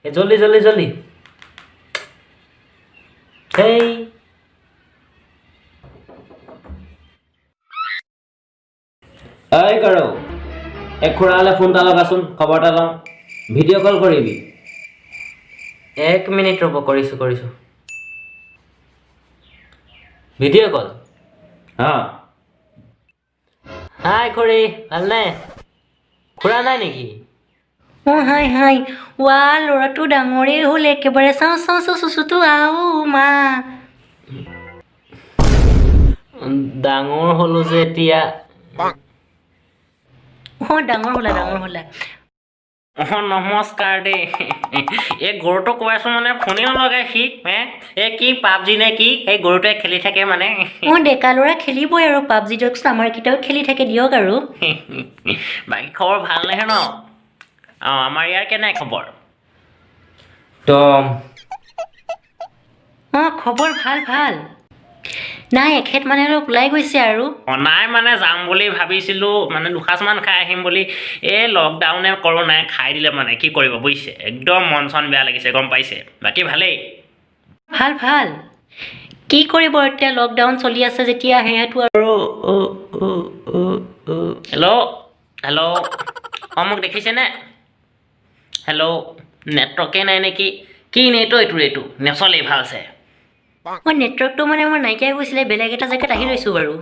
জলদি জলদি জলদি হেই এই কৰৌ এক খুৰালে ফোন এটা লগাচোন খবৰ এটা লওঁ ভিডিঅ' কল কৰিবি 1 মিনিট ৰ'ব কৰিছোঁ ভিডিঅ' কল হাই খুৰী ভালনে খুৰা নাই নেকি হাই হাই ৱা ল'ৰাটো ডাঙৰেই হ'ল একেবাৰে চাওঁ চুচুটো আও মা ডাঙৰ হ'লো যে এতিয়া ডাঙৰ হ'লা নমস্কাৰ দেই এই গৰুটো কৈ আছোঁ মানে ফোনেও লগাই সি এই কি পাবজি নে কি এই গৰুটোৱে খেলি থাকে মানে ডেকা ল'ৰা খেলিবই আৰু পাবজি দিয়কচোন আমাৰ কেইটাও খেলি থাকে দিয়ক আৰু বাকী খবৰ ভাল নহয় ন আমাৰ ইয়াৰ কেনে খবৰ খবৰ ভাল নাই এখেত মানে অলপ ওলাই গৈছে আৰু নাই মানে যাম বুলি ভাবিছিলোঁ মানে দুসাঁজমান খাই আহিম বুলি এই লকডাউনে কৰোণাই খাই দিলে মানে কি কৰিব বুজিছে একদম মন চন বেয়া লাগিছে গম পাইছে বাকী ভালেই ভাল কি কৰিব এতিয়া লকডাউন চলি আছে যেতিয়া সেয়াটো আৰু হেল্ল' মোক দেখিছেনে হেল্ল' নেটৱৰ্কে নাই নেকি কি এইটো নচলেই ভালছে নেটৱৰ্কটো মানে মোৰ নাইকিয়া গৈছিলে বেলেগ এটা জেগাত আহি লৈছোঁ বাৰু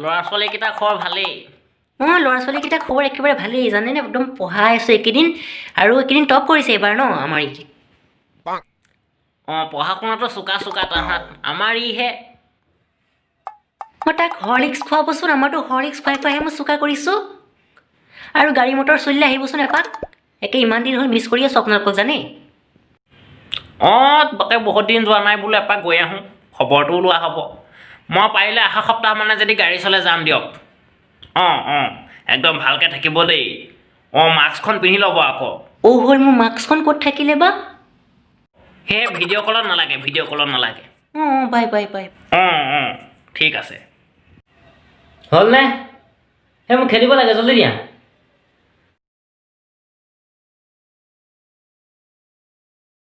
ল'ৰা ছোৱালীকেইটা খবৰ ভালেই ল'ৰা ছোৱালীকেইটা খবৰ একেবাৰে ভালেই জানেনে একদম পঢ়াই আছোঁ এইকেইদিন আৰু এইকেইদিন টপ কৰিছে এইবাৰ ন আমাৰ পঢ়া শুনাটো চোকা তাহাঁত আমাৰ ইহে তাক হৰলিক্স খুৱাবচোন আমাৰতো হৰলিক্স খুৱাইহে মই চোকা কৰিছোঁ আৰু গাড়ী মটৰ চলিলে আহিবচোন এপাক একে ইমান দিন হ'ল মিছ কৰি আছোঁ আপোনালোকক জানে তাকে বহুত দিন যোৱা নাই বোলো এপাক গৈ আহোঁ খবৰটোও লোৱা হ'ব মই পাৰিলে অহা সপ্তাহ মানে যদি গাড়ী চলে যাম দিয়ক একদম ভালকৈ থাকিব দেই মাস্কখন পিন্ধি ল'ব আকৌ হ'ল মোৰ মাস্কখন ক'ত থাকিলে বা সেই ভিডিঅ' কলত নালাগে বাই ঠিক আছে হ'লনে মোক খেলিব লাগে জলদি দিয়া